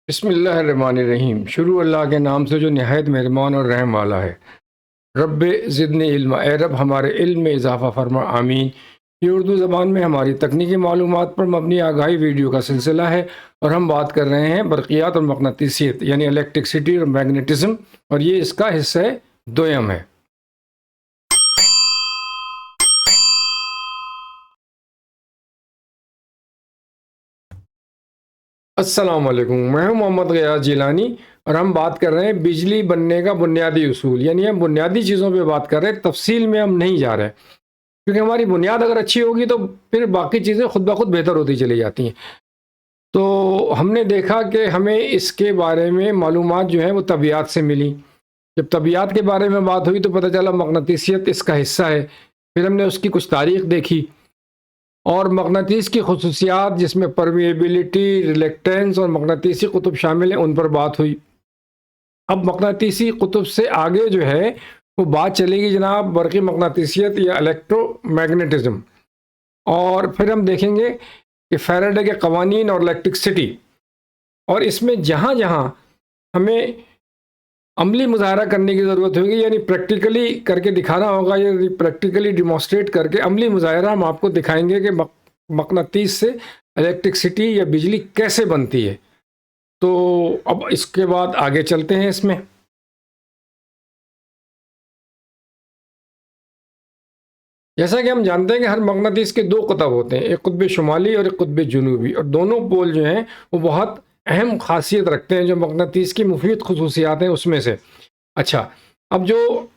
बिस्मिल्लाहिर्रहमानिर्रहीम। शुरू अल्लाह के नाम से जो निहायत मेहरबान और रहम वाला है। रब्बे ज़िदनी इल्मा, ए रब हमारे इल्म में इजाफ़ा फरमा, आमीन। ये उर्दू ज़बान में हमारी तकनीकी मालूमात पर मबनी आगाही वीडियो का सिलसिला है और हम बात कर रहे हैं बरक़ियात और मक़नातीसियत यानी इलेक्ट्रिसिटी और मैग्नेटिज़म, और ये इसका हिस्सा दोयम है। अस्सलाम वालेकुम, मैं हूं मोहम्मद ग़ियास जिलानी और हम बात कर रहे हैं बिजली बनने का बुनियादी उसूल, यानी हम बुनियादी चीज़ों पे बात कर रहे हैं, तफसील में हम नहीं जा रहे, क्योंकि हमारी बुनियाद अगर अच्छी होगी तो फिर बाकी चीज़ें खुद ब खुद बेहतर होती चली जाती हैं। तो हमने देखा कि हमें इसके बारे में मालूमात जो है वो तबियात से मिली। जब तबियात के बारे में बात हुई तो पता चला मक़नातीसियत इसका हिस्सा है। फिर हमने उसकी कुछ तारीख़ देखी और मक़नातीस की ख़ुसूसियात, जिसमें परमिएबिलिटी, रिलेक्टेंस और मक़नातीसी क़ुतुब शामिल हैं, उन पर बात हुई। अब मक़नातीसी क़ुतुब से आगे जो है वो बात चलेगी जनाब बरक़ी मक़नातीसियत या इलेक्ट्रोमैग्नेटिज़्म, और फिर हम देखेंगे कि फ़ैराडे के क़वानीन और इलेक्ट्रिसिटी, और इसमें जहाँ जहाँ हमें अमली मुज़ाहरा करने की ज़रूरत होगी, यानी प्रैक्टिकली करके दिखाना होगा, या प्रैक्टिकली डिमॉन्स्ट्रेट करके अमली मुज़ाहरा हम आपको दिखाएंगे कि मक़नातीस से इलेक्ट्रिसिटी या बिजली कैसे बनती है। तो अब इसके बाद आगे चलते हैं इसमें। जैसा कि हम जानते हैं कि हर मक़नातीस के दो क़ुतब होते हैं, एक क़ुतब शुमाली और एक क़ुतब जुनूबी, और दोनों पोल जो हैं वो बहुत अहम ख़ासियत रखते हैं, जो मक़नातीस की मुफीद ख़ुसूसियात हैं उसमें से। अच्छा, अब जो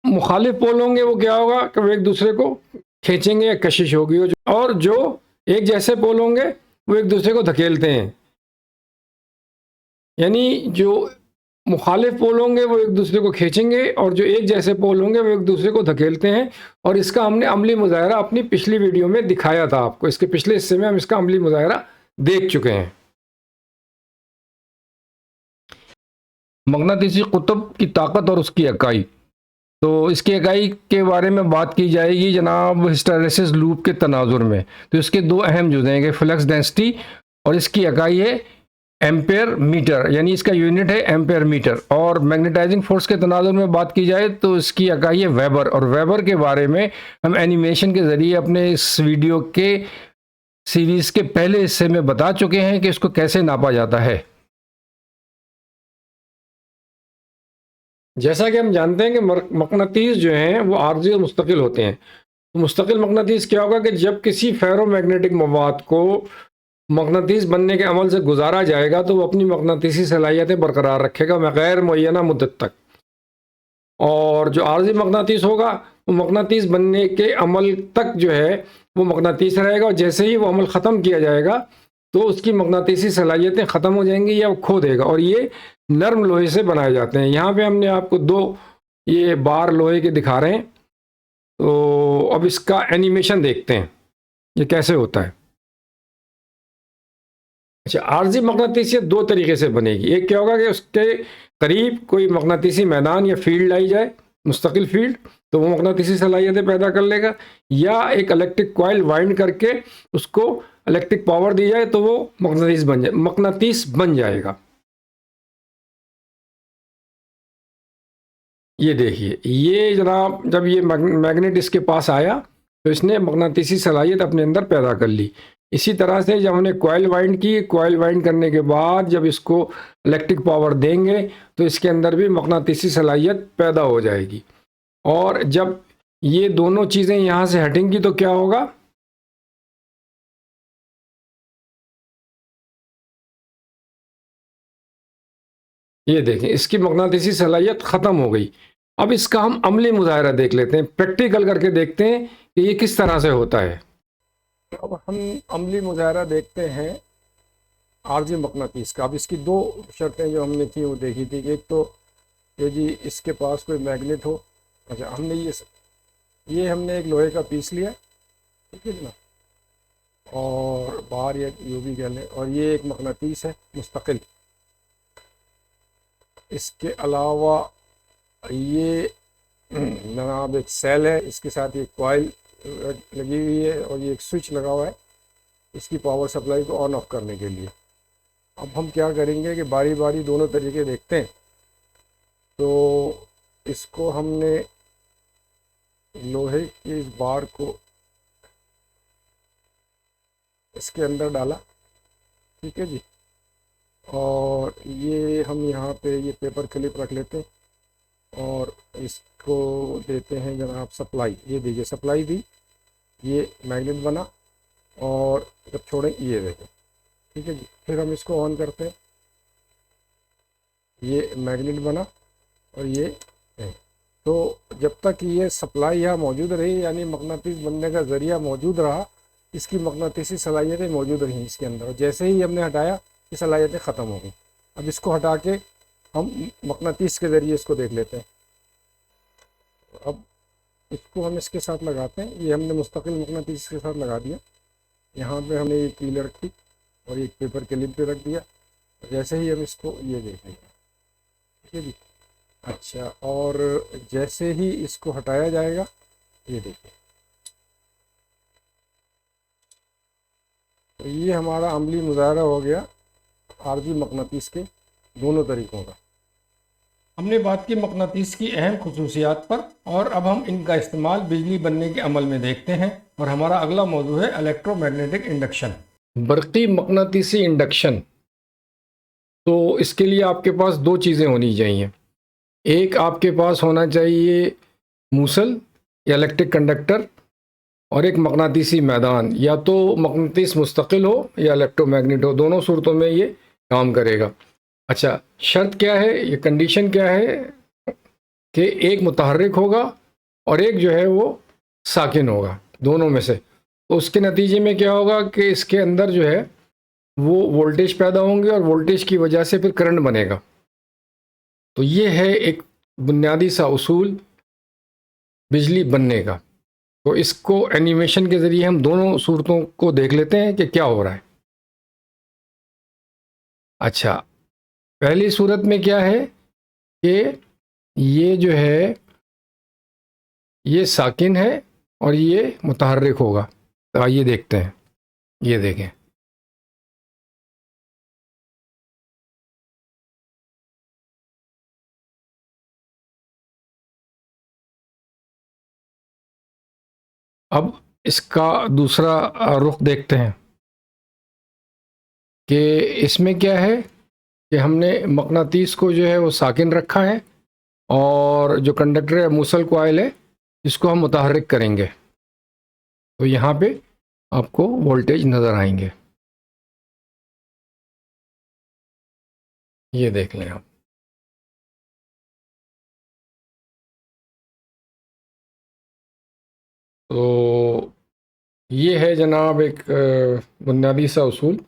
मुखालिफ पोल होंगे वो क्या होगा कि वो एक दूसरे को खींचेंगे या कशिश होगी, और जो एक जैसे पोल होंगे वो एक दूसरे को धकेलते हैं। यानी जो मुखालिफ पोल होंगे वो एक दूसरे को खींचेंगे और जो एक जैसे पोल होंगे वो एक दूसरे को धकेलते हैं। और इसका हमने अमली मुज़ाहरा अपनी पिछली वीडियो में दिखाया था आपको, इसके पिछले हिस्से में हम इसका अमली मुज़ाहरा देख चुके हैं। मक़नातीसी क़ुतब की ताकत और उसकी इकाई, तो इसकी इकाई के बारे में बात की जाएगी जनाब हिस्टैरिसीस लूप के तनाजुर में। तो इसके दो अहम जुज़ हैं, फ्लक्स डेंसिटी, और इसकी इकाई है एम्पेयर मीटर, यानी इसका यूनिट है एम्पेयर मीटर। और मैग्नेटाइजिंग फोर्स के तनाजुर में बात की जाए तो इसकी इकाई है वेबर, और वेबर के बारे में हम एनिमेशन के ज़रिए अपने इस वीडियो के सीरीज़ के पहले हिस्से में बता चुके हैं कि इसको कैसे नापा जाता है। जैसा कि हम जानते हैं कि मक़नातीस जो हैं वो आर्ज़ी और मुस्तकिल होते हैं। तो मुस्तकिल मक़नातीस क्या होगा कि जब किसी फेरोमैग्नेटिक मवाद को मक़नातीस बनने के अमल से गुजारा जाएगा तो वो अपनी मक़नातीसी सलाहियतें बरकरार रखेगा गैर मुअय्यना मुद्दत तक। और जो आर्ज़ी मक़नातीस होगा वो मक़नातीस बनने के अमल तक जो है वो मक़नातीस रहेगा, और जैसे ही वो अमल ख़त्म किया जाएगा तो उसकी मक़नातीसी सलाहियतें ख़त्म हो जाएंगी या वो खो देगा। और ये नर्म लोहे से बनाए जाते हैं। यहाँ पे हमने आपको दो ये बार लोहे के दिखा रहे हैं। तो अब इसका एनिमेशन देखते हैं ये कैसे होता है। अच्छा, आर्ज़ी मक़नातीसियत दो तरीके से बनेगी। एक क्या होगा कि उसके करीब कोई मक़नातीसी मैदान या फील्ड लाई जाए, मुस्तकिल फील्ड, तो वो मक़नातीसी सलाहियतें पैदा कर लेगा, या एक इलेक्ट्रिक कॉइल वाइंड करके उसको इलेक्ट्रिक पावर दी जाए तो वो मक़नातीस बन जाएगा। ये देखिए, ये जनाब जब ये मैग्नेट इसके पास आया तो इसने मक़नातीसी सलाहियत अपने अंदर पैदा कर ली। इसी तरह से जब हमने कॉइल वाइंड की, कॉइल वाइंड करने के बाद जब इसको इलेक्ट्रिक पावर देंगे तो इसके अंदर भी मक़नातीसी सलाहियत पैदा हो जाएगी। और जब ये दोनों चीज़ें यहाँ से हटेंगी तो क्या होगा, ये देखें इसकी मक़नातीसी सलाहियत ख़त्म हो गई। अब इसका हम अमली मुज़ाहरा देख लेते हैं, प्रैक्टिकल करके देखते हैं कि ये किस तरह से होता है। अब हम अमली मुज़ाहरा देखते हैं आर्ज़ी मक़नातीस का। अब इसकी दो शर्तें जो हमने थी वो देखी थी, एक तो ये जी इसके पास कोई मैग्नेट हो। अच्छा, हमने ये हमने एक लोहे का पीस लिया, ठीक है ना, और बाहर ये यूँ भी कह लें, और ये एक मक़नातीस है मुस्तकिल। इसके अलावा ये जनाब एक सेल है, इसके साथ एक कॉइल लगी हुई है, और ये एक स्विच लगा हुआ है इसकी पावर सप्लाई को ऑन ऑफ करने के लिए। अब हम क्या करेंगे कि बारी बारी दोनों तरीके देखते हैं। तो इसको हमने लोहे की इस बार को इसके अंदर डाला, ठीक है जी। और ये हम यहाँ पे ये पेपर क्लिप रख लेते हैं और इसको देते हैं जनाब सप्लाई। ये देखिए सप्लाई दी, ये मैग्नेट बना और जब छोड़ें ये देखें, ठीक है जी। फिर हम इसको ऑन करते हैं, ये मैग्नेट बना और ये है। तो जब तक ये सप्लाई यहाँ मौजूद रही, यानी मकनातीस बनने का ज़रिया मौजूद रहा, इसकी मकनातीसी सलाहियतें मौजूद रहीं इसके अंदर। और जैसे ही हमने हटाया ये सलाहियतें ख़त्म हो गई। अब इसको हटा के हम मकनातीस के ज़रिए इसको देख लेते हैं। अब इसको हम इसके साथ लगाते हैं, ये हमने मुस्तकिल मकनातीस के साथ लगा दिया। यहाँ पे हमने ये कील रखी और एक पेपर क्लिप पे रख दिया। जैसे ही हम इसको ये देखेंगे, ठीक है जी। अच्छा, और जैसे ही इसको हटाया जाएगा, ये देखिए, तो ये हमारा अमली मुजाहरा हो गया आरजी मकनातीस के दोनों तरीक़ों का। हमने बात की मकनातीस की अहम खसूसियात पर, और अब हम इनका इस्तेमाल बिजली बनने के अमल में देखते हैं। और हमारा अगला मौजू है इलेक्ट्रोमैग्नेटिक इंडक्शन, बरक़ी मकनातीसी इंडक्शन। तो इसके लिए आपके पास दो चीज़ें होनी चाहिए। एक आपके पास होना चाहिए मूसल या इलेक्ट्रिक कंडक्टर, और एक मकनातीसी मैदान। या तो मकनातीस मुस्तकिल हो या इलेक्ट्रोमैग्नेट हो, दोनों सूरतों में ये काम करेगा। अच्छा, शर्त क्या है, ये कंडीशन क्या है कि एक मुतहर्रिक होगा और एक जो है वो साकिन होगा, दोनों में से। तो उसके नतीजे में क्या होगा कि इसके अंदर जो है वो वोल्टेज पैदा होंगे और वोल्टेज की वजह से फिर करंट बनेगा। तो ये है एक बुनियादी सा उसूल बिजली बनने का। तो इसको एनिमेशन के ज़रिए हम दोनों सूरतों को देख लेते हैं कि क्या हो रहा है। अच्छा, पहली सूरत में क्या है कि ये जो है ये साकिन है और ये मुतहर्रिक होगा। तो आइए देखते हैं, ये देखें। अब इसका दूसरा रुख देखते हैं कि इसमें क्या है कि हमने मकनातीस को जो है वो साकिन रखा है और जो कंडक्टर या मूसल कॉइल है इसको हम मुतहर्रिक करेंगे। तो यहाँ पे आपको वोल्टेज नज़र आएंगे, ये देख लें आप। तो ये है जनाब एक बुनियादी सा उसूल,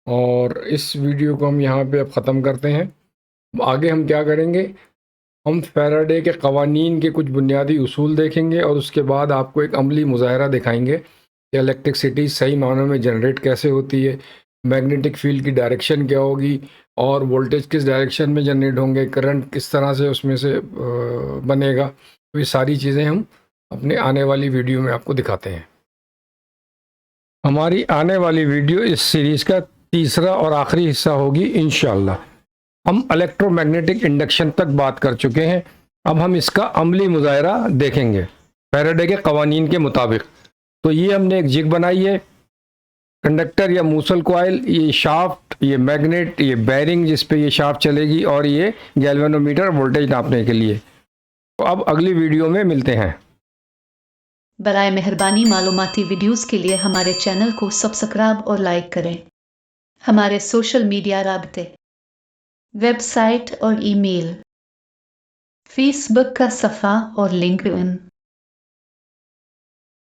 और इस वीडियो को हम यहाँ पे अब ख़त्म करते हैं। आगे हम क्या करेंगे, हम फैराडे के क़वानीन के कुछ बुनियादी उसूल देखेंगे और उसके बाद आपको एक अमली मुज़ाहरा दिखाएंगे कि इलेक्ट्रिसिटी सही मानों में जनरेट कैसे होती है, मैग्नेटिक फील्ड की डायरेक्शन क्या होगी, और वोल्टेज किस डायरेक्शन में जनरेट होंगे, करंट किस तरह से उसमें से बनेगा। तो ये सारी चीज़ें हम अपने आने वाली वीडियो में आपको दिखाते हैं। हमारी आने वाली वीडियो इस सीरीज़ का तीसरा और आखिरी हिस्सा होगी इंशाअल्लाह। हम इलेक्ट्रोमैग्नेटिक इंडक्शन तक बात कर चुके हैं, अब हम इसका अमली मुज़ाहरा देखेंगे फैराडे के क़वानीन के मुताबिक। तो ये हमने एक जिग बनाई है, कंडक्टर या मूसल कॉइल, ये शाफ्ट, ये मैग्नेट, ये बैरिंग जिस पे ये शाफ्ट चलेगी, और ये गैल्वेनोमीटर वोल्टेज नापने के लिए। तो अब अगली वीडियो में मिलते हैं। बराए मेहरबानी मालूमाती वीडियोस के लिए हमारे चैनल को सब्सक्राइब और लाइक करें। हमारे सोशल मीडिया राब्ते, वेबसाइट और ईमेल, फेसबुक का सफ़ा और लिंक्डइन।